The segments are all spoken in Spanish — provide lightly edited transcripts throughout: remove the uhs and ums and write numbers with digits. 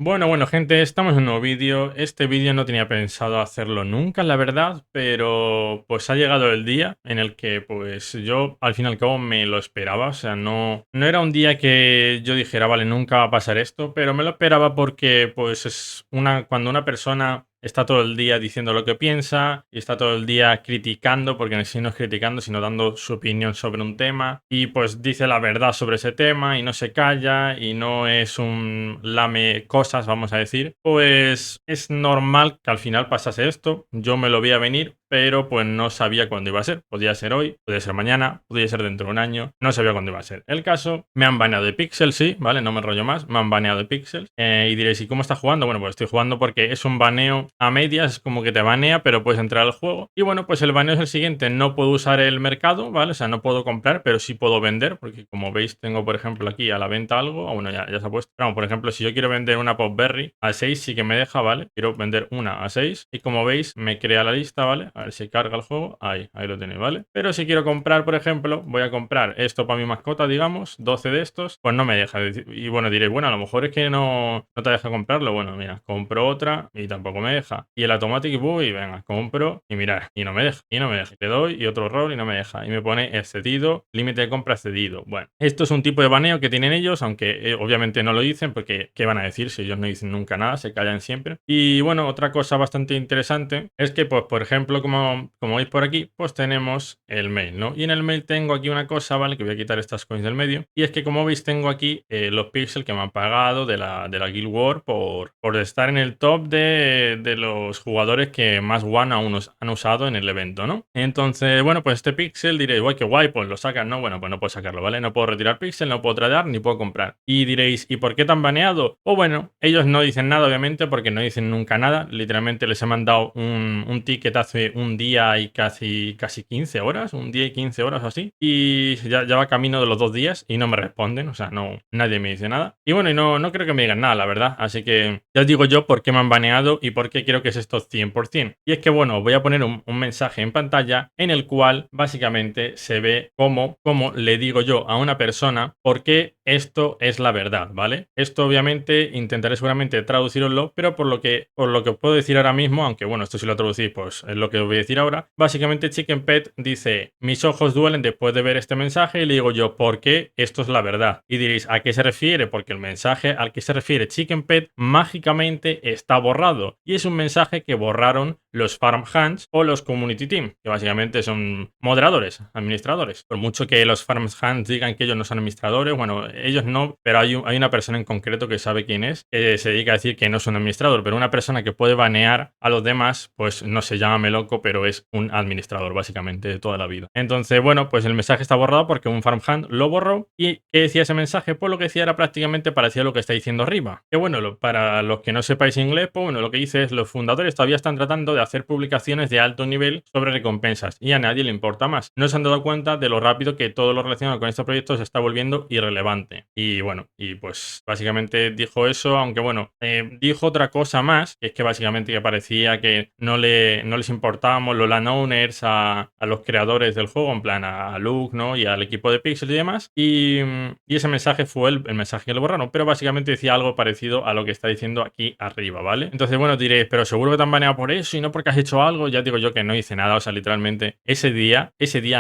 Bueno, gente, estamos en un nuevo vídeo. Este vídeo no tenía pensado hacerlo nunca, la verdad, pero pues ha llegado el día en el que pues yo al fin y al cabo me lo esperaba. O sea, no era un día que yo dijera, vale, nunca va a pasar esto, pero me lo esperaba porque pues cuando una persona está todo el día diciendo lo que piensa y está todo el día criticando, porque en sí no es criticando, sino dando su opinión sobre un tema y pues dice la verdad sobre ese tema y no se calla y no es un lame cosas, vamos a decir, pues es normal que al final pasase esto. Yo me lo vi a venir, pero pues no sabía cuándo iba a ser. Podía ser hoy, podía ser mañana, podía ser dentro de un año, no sabía cuándo iba a ser. El caso, me han baneado de Pixel, sí, ¿vale? No me enrollo más, me han baneado de Pixel. Y diréis, ¿y cómo estás jugando? Bueno, pues estoy jugando porque es un baneo a medias, es como que te banea, pero puedes entrar al juego. Y bueno, pues el baneo es el siguiente, no puedo usar el mercado, ¿vale? O sea, no puedo comprar, pero sí puedo vender, porque como veis, tengo, por ejemplo, aquí a la venta algo. Bueno, ya se ha puesto. Pero, por ejemplo, si yo quiero vender una Popberry a 6, sí que me deja, ¿vale? Quiero vender una a 6. Y como veis, me crea la lista, ¿vale? A ver si carga el juego. Ahí lo tenéis, ¿vale? Pero si quiero comprar, por ejemplo, voy a comprar esto para mi mascota, digamos, 12 de estos, pues no me deja. Y bueno, diréis, bueno, a lo mejor es que no te deja comprarlo. Bueno, mira, compro otra y tampoco me deja. Y el Automatic Buy, venga, compro y mirar, y no me deja, y no me deja. Le doy y otro error y no me deja. Y me pone excedido, límite de compra excedido. Bueno, esto es un tipo de baneo que tienen ellos, aunque obviamente no lo dicen, porque ¿qué van a decir si ellos no dicen nunca nada? Se callan siempre. Y bueno, otra cosa bastante interesante es que, pues, por ejemplo, como veis por aquí, pues tenemos el mail, ¿no? Y en el mail tengo aquí una cosa, ¿vale? Que voy a quitar estas coins del medio. Y es que, como veis, tengo aquí los pixels que me han pagado de la Guild Wars por estar en el top de los jugadores que más one han usado en el evento, ¿no? Entonces, bueno, pues este pixel diréis, guay, qué guay, pues lo sacan, ¿no? Bueno, pues no puedo sacarlo, ¿vale? No puedo retirar pixel, no puedo tradear, ni puedo comprar. Y diréis, ¿y por qué tan baneado? Pues bueno, ellos no dicen nada, obviamente, porque no dicen nunca nada. Literalmente les he mandado un ticket hace un día y casi 15 horas, un día y 15 horas o así. Y ya va camino de los 2 días y no me responden, o sea, no, nadie me dice nada. Y bueno, y no creo que me digan nada, la verdad. Así que ya os digo yo por qué me han baneado y por qué creo que es esto 100%. Y es que, bueno, voy a poner un mensaje en pantalla en el cual básicamente se ve cómo le digo yo a una persona por qué esto es la verdad, ¿vale? Esto obviamente intentaré seguramente traduciroslo, pero por lo que os puedo decir ahora mismo, aunque bueno, esto si lo traducís, pues es lo que os voy a decir ahora. Básicamente Chicken Pet dice, mis ojos duelen después de ver este mensaje y le digo yo, ¿por qué esto es la verdad? Y diréis, ¿a qué se refiere? Porque el mensaje al que se refiere Chicken Pet mágicamente está borrado. Y es un mensaje que borraron los Farmhands o los Community Team, que básicamente son moderadores, administradores. Por mucho que los Farmhands digan que ellos no son administradores, bueno, ellos no, pero hay una persona en concreto que sabe quién es, que se dedica a decir que no es un administrador, pero una persona que puede banear a los demás, pues no se llama loco, pero es un administrador básicamente de toda la vida. Entonces, bueno, pues el mensaje está borrado porque un Farmhand lo borró. ¿Y qué decía ese mensaje? Pues lo que decía era prácticamente parecido a lo que está diciendo arriba. Que bueno, para los que no sepáis inglés, pues bueno, lo que dice es los fundadores todavía están tratando de hacer publicaciones de alto nivel sobre recompensas y a nadie le importa más. No se han dado cuenta de lo rápido que todo lo relacionado con este proyecto se está volviendo irrelevante. Y bueno, y pues básicamente dijo eso, aunque bueno, dijo otra cosa más, que es que básicamente que parecía que no les importábamos los landowners a los creadores del juego, en plan a Luke, ¿no? Y al equipo de Pixel y demás. Y ese mensaje fue el mensaje que lo borraron, pero básicamente decía algo parecido a lo que está diciendo aquí arriba, ¿vale? Entonces, bueno, diréis, pero seguro que te han baneado por eso y no porque has hecho algo. Ya digo yo que no hice nada, o sea, literalmente ese día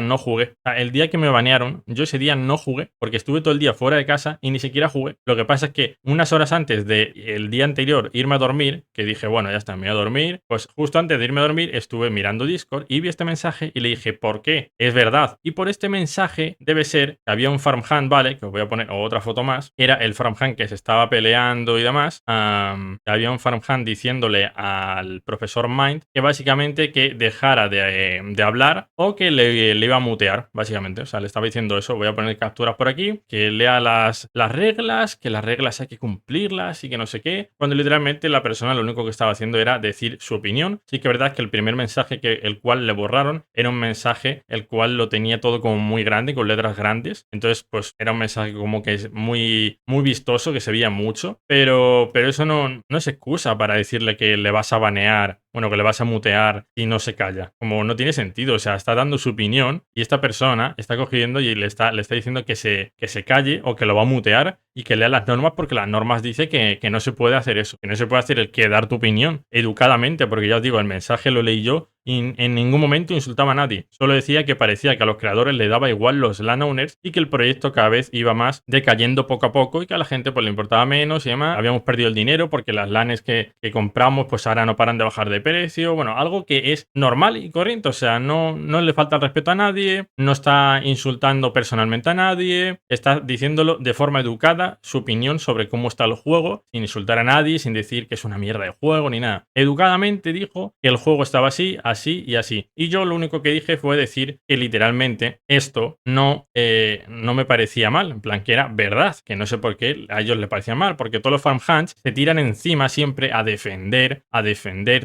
no jugué. O sea, el día que me banearon, yo ese día no jugué porque estuve todo el día fuera de casa y ni siquiera jugué. Lo que pasa es que unas horas antes del día anterior irme a dormir, que dije, bueno, ya está, me voy a dormir, pues justo antes de irme a dormir estuve mirando Discord y vi este mensaje y le dije, ¿por qué? Es verdad. Y por este mensaje debe ser que había un Farmhand, ¿vale? Que os voy a poner otra foto más. Era el Farmhand que se estaba peleando y demás. Había un Farmhand diciéndole al profesor Mind que básicamente que dejara de hablar o que le iba a mutear, básicamente. O sea, le estaba diciendo eso. Voy a poner capturas por aquí, que lea las reglas, que las reglas hay que cumplirlas y que no sé qué. Cuando literalmente la persona lo único que estaba haciendo era decir su opinión. Sí que es verdad que el primer mensaje el cual le borraron era un mensaje el cual lo tenía todo como muy grande, con letras grandes. Entonces, pues era un mensaje como que es muy, muy vistoso, que se veía mucho. Pero eso no es excusa para decirle que le vas a banear bueno, que le vas a mutear y no se calla. Como no tiene sentido, o sea, está dando su opinión y esta persona está cogiendo y le está diciendo que se calle o que lo va a mutear y que lea las normas porque las normas dice que no se puede hacer eso, que no se puede hacer el que dar tu opinión educadamente, porque ya os digo, el mensaje lo leí yo y en ningún momento insultaba a nadie. Solo decía que parecía que a los creadores le daba igual los landowners y que el proyecto cada vez iba más decayendo poco a poco y que a la gente pues le importaba menos y demás. Habíamos perdido el dinero porque las lanes que compramos pues ahora no paran de bajar de precio. Bueno, algo que es normal y corriente. O sea, no le falta el respeto a nadie, no está insultando personalmente a nadie, está diciéndolo de forma educada su opinión sobre cómo está el juego, sin insultar a nadie, sin decir que es una mierda de juego ni nada. Educadamente dijo que el juego estaba así, así y así. Y yo lo único que dije fue decir que literalmente esto no me parecía mal, en plan que era verdad, que no sé por qué a ellos les parecía mal, porque todos los farmhands se tiran encima siempre a defender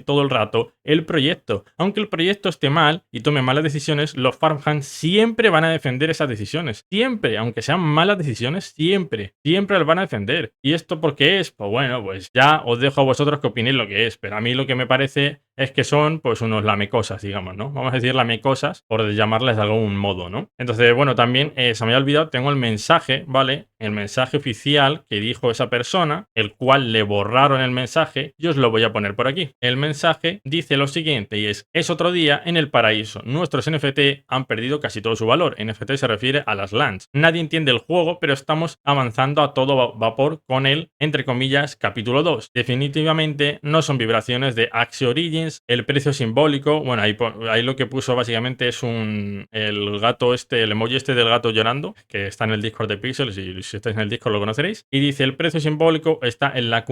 todo el rato el proyecto. Aunque el proyecto esté mal y tome malas decisiones, los farmhands siempre van a defender esas decisiones. Siempre, aunque sean malas decisiones, siempre las van a defender. ¿Y esto por qué es? Pues bueno, pues ya os dejo a vosotros que opinéis lo que es, pero a mí lo que me parece es que son pues unos lamecosas, digamos, ¿no? Vamos a decir lamecosas por llamarles de algún modo, ¿no? Entonces, bueno, también se me había olvidado, tengo el mensaje, ¿vale? El mensaje oficial que dijo esa persona, el cual le borraron el mensaje, yo os lo voy a poner por aquí. El mensaje dice lo siguiente y es otro día en el paraíso. Nuestros NFT han perdido casi todo su valor. NFT se refiere a las lands. Nadie entiende el juego, pero estamos avanzando a todo vapor con el, entre comillas, capítulo 2. Definitivamente no son vibraciones de Axie Origins. El precio simbólico, bueno, ahí lo que puso básicamente es el gato este, el emoji este del gato llorando, que está en el Discord de Pixels y si estáis en el Discord lo conoceréis. Y dice, el precio simbólico está en la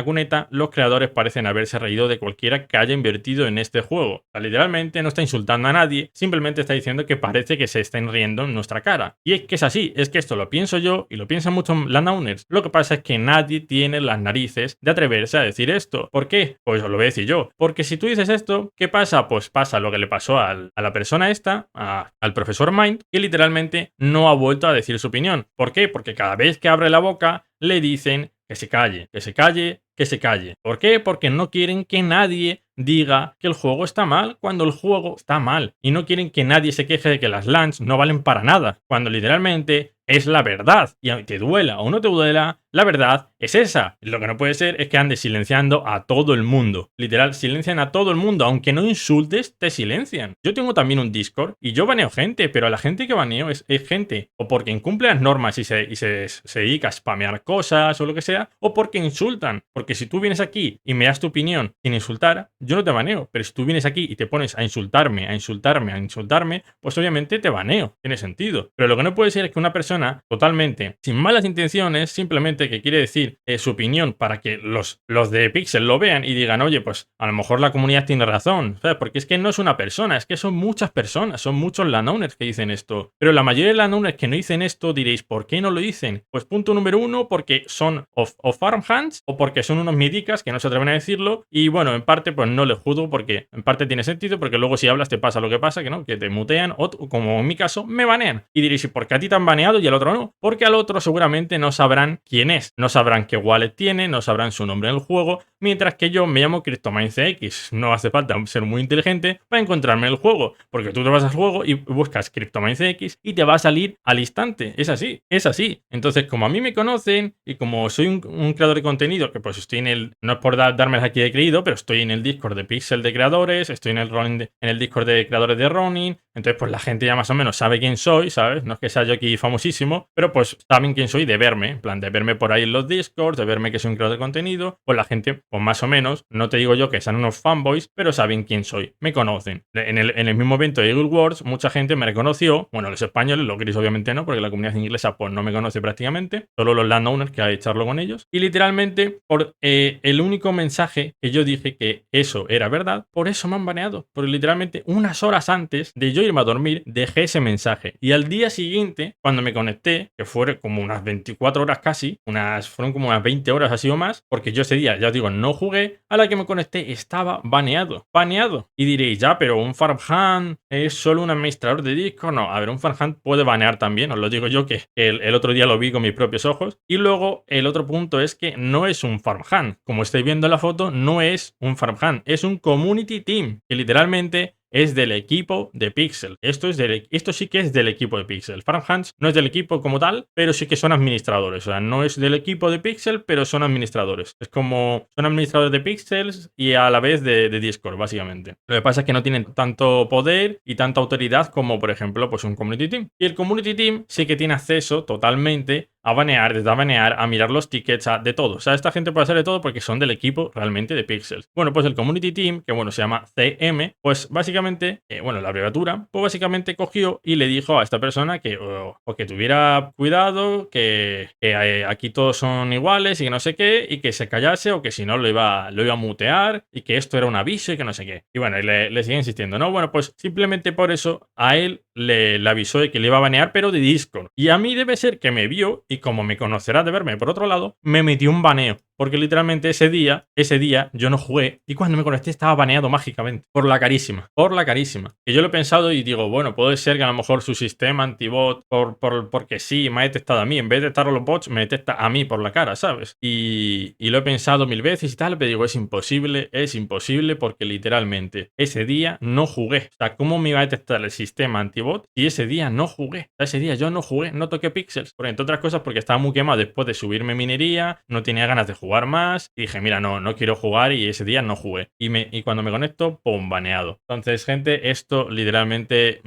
cuneta. Los creadores parecen haberse reído de cualquiera que haya invertido en este juego. O sea, literalmente no está insultando a nadie, simplemente está diciendo que parece que se estén riendo en nuestra cara. Y es que es así, es que esto lo pienso yo y lo piensan muchos landowners. Lo que pasa es que nadie tiene las narices de atreverse a decir esto. ¿Por qué? Pues os lo voy a decir yo. Porque si tú dices esto, ¿qué pasa? Pues pasa lo que le pasó a la persona esta, al profesor Mind, que literalmente no ha vuelto a decir su opinión. ¿Por qué? Porque cada vez que abre la boca le dicen que se calle, que se calle, que se calle. ¿Por qué? Porque no quieren que nadie diga que el juego está mal cuando el juego está mal. Y no quieren que nadie se queje de que las LANs no valen para nada, cuando literalmente es la verdad. Y aunque te duela o no te duela, la verdad es esa. Lo que no puede ser es que andes silenciando a todo el mundo. Literal, silencian a todo el mundo. Aunque no insultes, te silencian. Yo tengo también un Discord y yo baneo gente, pero a la gente que baneo es gente o porque incumple las normas y se dedica a spamear cosas o lo que sea, o porque insultan. Porque si tú vienes aquí y me das tu opinión sin insultar, yo no te baneo. Pero si tú vienes aquí y te pones a insultarme, pues obviamente te baneo. Tiene sentido. Pero lo que no puede ser es que una persona totalmente sin malas intenciones, simplemente que quiere decir su opinión para que los de Pixel lo vean y digan, oye, pues a lo mejor la comunidad tiene razón, ¿sabes? Porque es que no es una persona, es que son muchas personas, son muchos landowners que dicen esto. Pero la mayoría de landowners que no dicen esto, diréis, ¿por qué no lo dicen? Pues punto número uno, porque son o farmhands o porque son unos midicas que no se atreven a decirlo. Y bueno, en parte pues no les juzgo porque en parte tiene sentido, porque luego si hablas te pasa lo que pasa, que no, que te mutean o como en mi caso, me banean. Y diréis, ¿y por qué a ti te han baneado y al otro no? Porque al otro seguramente no sabrán quién es, no sabrán qué wallet tiene, no sabrán su nombre en el juego, mientras que yo me llamo CryptoMineCX. No hace falta ser muy inteligente para encontrarme en el juego, porque tú te vas al juego y buscas CryptoMineCX y te va a salir al instante. Es así, es así. Entonces, como a mí me conocen y como soy un creador de contenido, que pues estoy en el, no es por darme aquí de creído, pero estoy en el Discord de Pixel de creadores, estoy en el Discord de creadores de Ronin, entonces pues la gente ya más o menos sabe quién soy, ¿sabes? No es que sea yo aquí famosísimo, pero pues saben quién soy de verme, en plan de verme por ahí en los Discords, de verme que soy un creador de contenido, pues la gente, pues más o menos, no te digo yo que sean unos fanboys, pero saben quién soy, me conocen. En el mismo evento de Eagle Wars, mucha gente me reconoció, bueno, los españoles, los gris obviamente no, porque la comunidad inglesa pues no me conoce prácticamente, solo los landowners que hay que charlo con ellos, y literalmente por el único mensaje que yo dije que eso era verdad, por eso me han baneado, porque literalmente unas horas antes de yo irme a dormir, dejé ese mensaje. Y al día siguiente, cuando me conecté, que fueron como unas 24 horas casi, fueron como unas 20 horas así o más, porque yo ese día, ya os digo, no jugué, a la que me conecté estaba baneado. Baneado. Y diréis, ya, pero un farmhand es solo un administrador de Discord. No, a ver, un farmhand puede banear también, os lo digo yo, que el otro día lo vi con mis propios ojos. Y luego, el otro punto es que no es un farmhand. Como estáis viendo en la foto, no es un farmhand, es un community team, que literalmente es del equipo de Pixel. Esto sí que es del equipo de Pixel. Farmhands no es del equipo como tal, pero sí que son administradores. O sea, no es del equipo de Pixel, pero son administradores. Es como son administradores de Pixels y a la vez de Discord, básicamente. Lo que pasa es que no tienen tanto poder y tanta autoridad como, por ejemplo, pues un community team. Y el community team sí que tiene acceso totalmente a banear, desde a banear, a mirar los tickets, de todo. O sea, esta gente puede hacer de todo porque son del equipo realmente de Pixels. Bueno, pues el Community Team, que bueno, se llama CM, pues básicamente, bueno, la abreviatura, pues básicamente cogió y le dijo a esta persona que, o que tuviera cuidado, que aquí todos son iguales y que no sé qué, y que se callase o que si no lo iba a mutear y que esto era un aviso y que no sé qué. Y bueno, y le sigue insistiendo, ¿no? Bueno, pues simplemente por eso a él le avisó de que le iba a banear, pero de Discord. Y a mí debe ser que me vio y como me conocerá de verme por otro lado, me metió un baneo. Porque literalmente ese día yo no jugué y cuando me conecté estaba baneado mágicamente. Por la carísima. Por la carísima. Y yo lo he pensado y digo, bueno, puede ser que a lo mejor su sistema antibot, porque sí, me ha detectado a mí. En vez de detectar a los bots, me detecta a mí por la cara, ¿sabes? Y lo he pensado mil veces y tal, pero digo, es imposible porque literalmente ese día no jugué. O sea, ¿cómo me iba a detectar el sistema antibot si ese día no jugué? O sea, ese día yo no jugué, no toqué Pixels. Por entre otras cosas, porque estaba muy quemado después de subirme minería, no tenía ganas de jugar más y dije, mira, no quiero jugar y ese día no jugué. Y cuando me conecto, ¡pum! Baneado. Entonces, gente, esto literalmente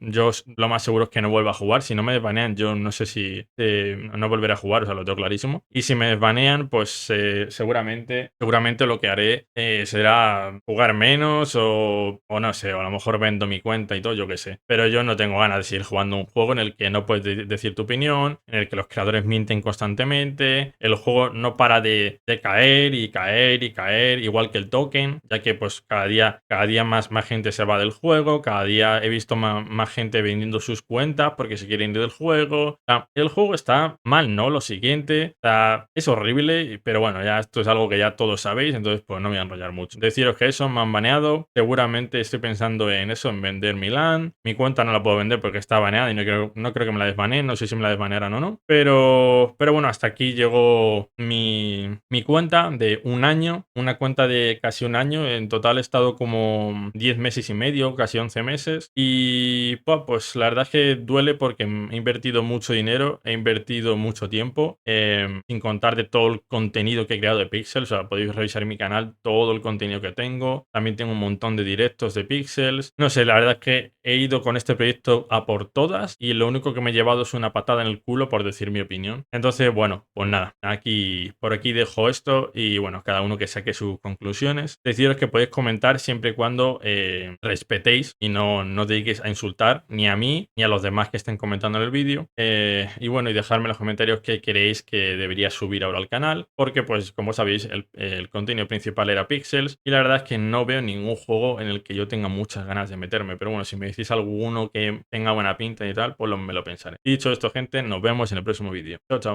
yo lo más seguro es que no vuelva a jugar. Si no me desbanean, yo no sé si no volveré a jugar, o sea, lo tengo clarísimo. Y si me desbanean, pues seguramente lo que haré será jugar menos o no sé, o a lo mejor vendo mi cuenta y todo, yo qué sé. Pero yo no tengo ganas de seguir jugando un juego en el que no puedes decir tu opinión, en el que los creadores mienten constantemente, el juego no para de caer y caer y caer, igual que el token, ya que pues cada día más gente se va del juego, cada día he visto más gente vendiendo sus cuentas porque se quieren ir del juego. O sea, el juego está mal, ¿no? Lo siguiente, es horrible, pero bueno, ya esto es algo que ya todos sabéis, entonces pues no me voy a enrollar mucho. Deciros que eso me han baneado, seguramente estoy pensando en eso, en vender mi LAN. Mi cuenta no la puedo vender porque está baneada y no creo que me la desbaneen, no sé si me la desbanearán o no, pero bueno, hasta aquí llegó mi cuenta de un año, una cuenta de casi un año. En total he estado como 10 meses y medio, casi 11 meses. Y pues la verdad es que duele porque he invertido mucho dinero, he invertido mucho tiempo, sin contar de todo el contenido que he creado de Pixels. O sea, podéis revisar en mi canal todo el contenido que tengo. También tengo un montón de directos de Pixels. No sé, la verdad es que he ido con este proyecto a por todas y lo único que me he llevado es una patada en el culo, por decir mi opinión. Entonces, bueno, pues nada, por aquí dejo esto y bueno, cada uno que saque sus conclusiones. Deciros que podéis comentar siempre y cuando respetéis y no dediquéis a insultar ni a mí ni a los demás que estén comentando en el vídeo. Y bueno, y dejadme en los comentarios qué queréis que debería subir ahora al canal, porque pues como sabéis el contenido principal era Pixels y la verdad es que no veo ningún juego en el que yo tenga muchas ganas de meterme, pero bueno, si me decís alguno que tenga buena pinta y tal, pues me lo pensaré. Y dicho esto, gente, nos vemos en el próximo vídeo. Chao, chao.